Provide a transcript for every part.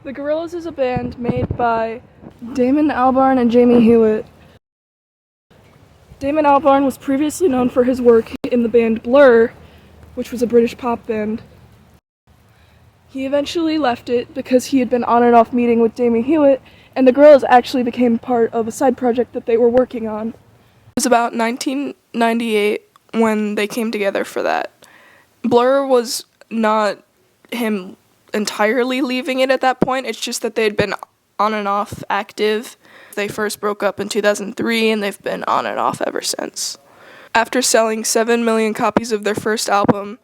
The Gorillaz is a band made by Damon Albarn and Jamie Hewitt. Damon Albarn was previously known for his work in the band Blur, which was a British pop band. He eventually left it because he had been on and off meeting with Jamie Hewitt, and the Gorillaz actually became part of a side project that they were working on. It was about 1998 when they came together for that. Blur was not him entirely leaving it at that point, it's just that they'd been on and off active. They first broke up in 2003 and they've been on and off ever since. After selling 7 million copies of their first album,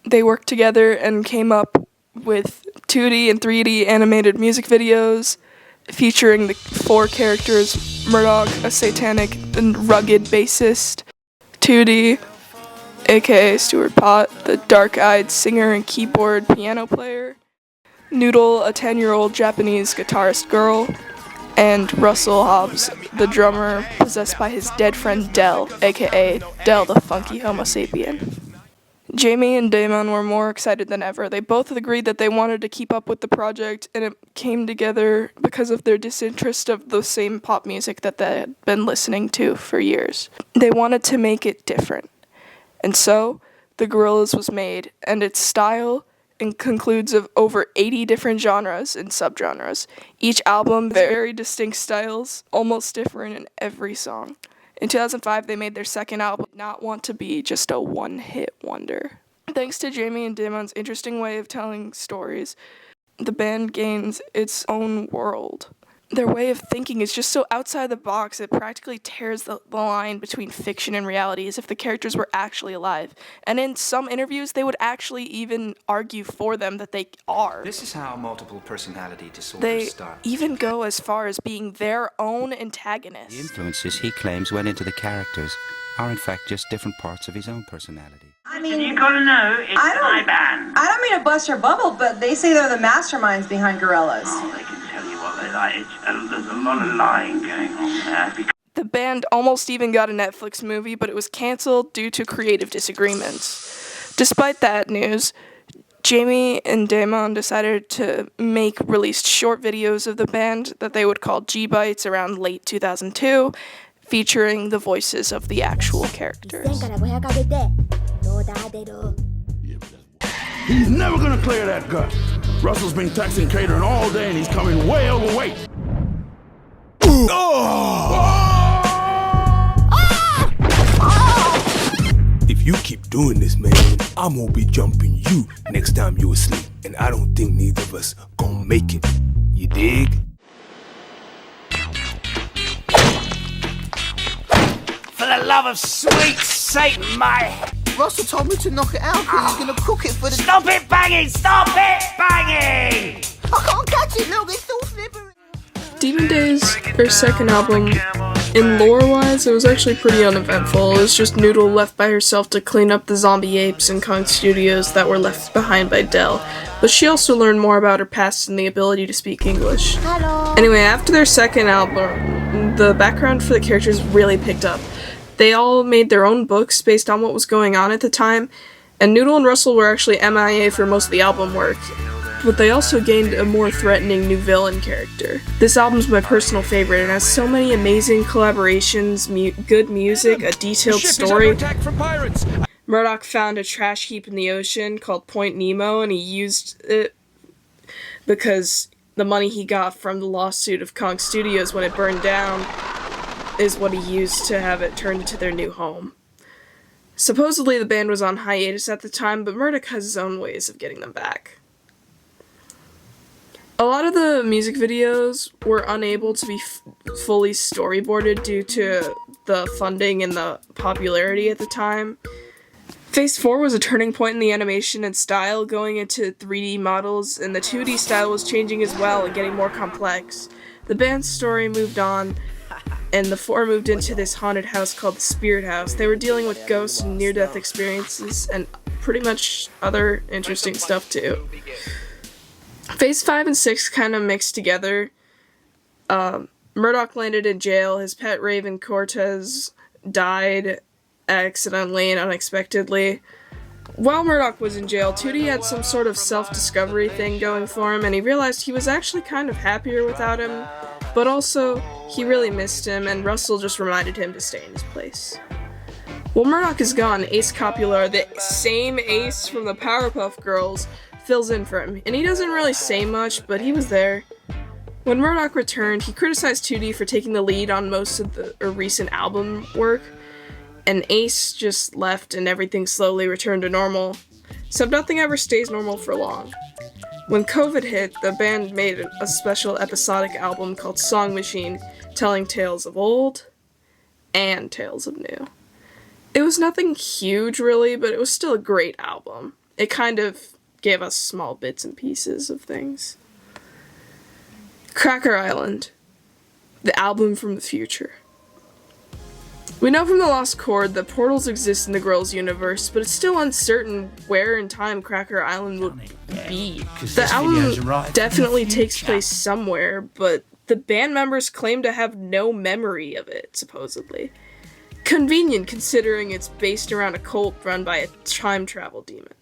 they worked together and came up with 2D and 3D animated music videos featuring the 4 characters: Murdoch, a satanic and rugged bassist; 2D, aka Stuart Pott, the dark-eyed singer and keyboard piano player; Noodle, a 10-year-old Japanese guitarist girl; and Russell Hobbs, the drummer possessed by his dead friend Del, aka Del the Funky Homo Sapien. Jamie and Damon were more excited than ever. They both agreed that they wanted to keep up with the project, and it came together because of their disinterest of the same pop music that they had been listening to for years. They wanted to make it different. And so, the Gorillaz was made, and its style concludes of over 80 different genres and subgenres. Each album, very distinct styles, almost different in every song. In 2005, they made their second album, Not Want to Be Just a One-Hit Wonder. Thanks to Jamie and Damon's interesting way of telling stories, the band gains its own world. Their way of thinking is just so outside the box, it practically tears the line between fiction and reality as if the characters were actually alive. And in some interviews, they would actually even argue for them that they are. This is how multiple personality disorders They start. even go as far as being their own antagonists. The influences he claims went into the characters are in fact just different parts of his own personality. I mean, You gotta know, it's my band. I don't mean to bust your bubble, but they say they're the masterminds behind Gorillaz. Oh, they can tell you what they like. There's a lot of lying going on there. The band almost even got a Netflix movie, but it was canceled due to creative disagreements. Despite that news, Jamie and Damon decided to release short videos of the band that they would call G-Bites around late 2002, featuring the voices of the actual characters. He's never gonna clear that gut. Russell's been texting catering all day and he's coming way overweight. If you keep doing this, man, I'm gonna be jumping you next time you asleep. And I don't think neither of us gonna make it. You dig? For the love of sweet Satan, mate! Russell told me to knock it out because he's gonna cook it for the... Stop it banging! Stop it banging! I can't catch it, look, it's all slippery. Demon Days, their second album, in lore-wise, it was actually pretty uneventful. It was just Noodle left by herself to clean up the zombie apes in Kong Studios that were left behind by Del. But she also learned more about her past and the ability to speak English. Hello. Anyway, after their second album, the background for the characters really picked up. They all made their own books based on what was going on at the time, and Noodle and Russell were actually MIA for most of the album work, but they also gained a more threatening new villain character. This album's my personal favorite and has so many amazing collaborations, good music, a detailed story. Murdoch found a trash heap in the ocean called Point Nemo, and he used it because the money he got from the lawsuit of Kong Studios when it burned down is what he used to have it turned into their new home. Supposedly the band was on hiatus at the time, but Murdoch has his own ways of getting them back. A lot of the music videos were unable to be fully storyboarded due to the funding and the popularity at the time. Phase 4 was a turning point in the animation and style, going into 3D models, and the 2D style was changing as well and getting more complex. The band's story moved on, and the 4 moved into this haunted house called the Spirit House. They were dealing with ghosts and near-death experiences and pretty much other interesting stuff too. Phase 5 and 6 kind of mixed together. Murdoch landed in jail, his pet raven Cortez died accidentally and unexpectedly, While Murdoch was in jail, Tootie had some sort of self-discovery thing going for him, and he realized he was actually kind of happier without him, but also he really missed him, and Russell just reminded him to stay in his place. While Murdoch is gone, Ace Coppola, the same Ace from the Powerpuff Girls, fills in for him, and he doesn't really say much, but he was there. When Murdoch returned, he criticized Tootie for taking the lead on most of the recent album work, and Ace just left and everything slowly returned to normal, except nothing ever stays normal for long. When COVID hit, the band made a special episodic album called Song Machine, telling tales of old and tales of new. It was nothing huge really, but it was still a great album. It kind of gave us small bits and pieces of things. Cracker Island, the album from the future. We know from The Lost Chord that portals exist in the Gorillaz universe, but it's still uncertain where in time Cracker Island will be. The album definitely takes place somewhere, but the band members claim to have no memory of it, supposedly. Convenient considering it's based around a cult run by a time travel demon.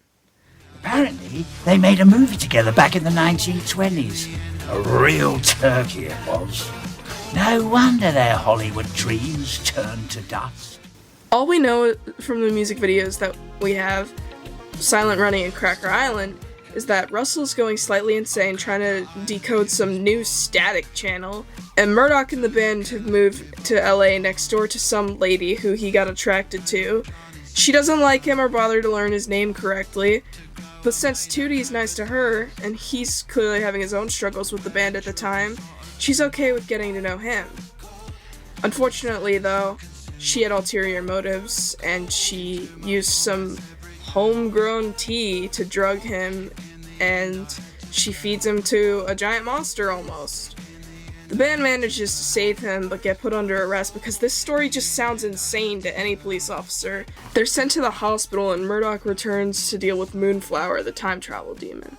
Apparently, they made a movie together back in the 1920s. A real turkey it was. No wonder their Hollywood dreams turned to dust. All we know from the music videos that we have, Silent Running and Cracker Island, is that Russell's going slightly insane trying to decode some new static channel, and Murdoch and the band have moved to LA next door to some lady who he got attracted to. She doesn't like him or bother to learn his name correctly, but since Tootie's nice to her, and he's clearly having his own struggles with the band at the time, she's okay with getting to know him. Unfortunately, though, she had ulterior motives, and she used some homegrown tea to drug him, and she feeds him to a giant monster almost. The band manages to save him, but get put under arrest because this story just sounds insane to any police officer. They're sent to the hospital, and Murdoch returns to deal with Moonflower, the time travel demon.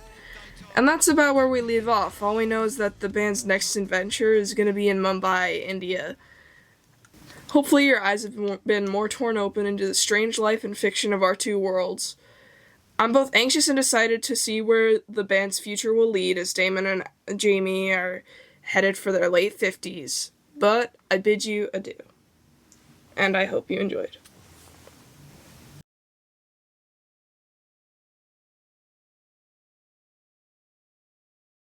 And that's about where we leave off. All we know is that the band's next adventure is going to be in Mumbai, India. Hopefully your eyes have been more torn open into the strange life and fiction of our two worlds. I'm both anxious and excited to see where the band's future will lead as Damon and Jamie are headed for their late 50s. But I bid you adieu. And I hope you enjoyed.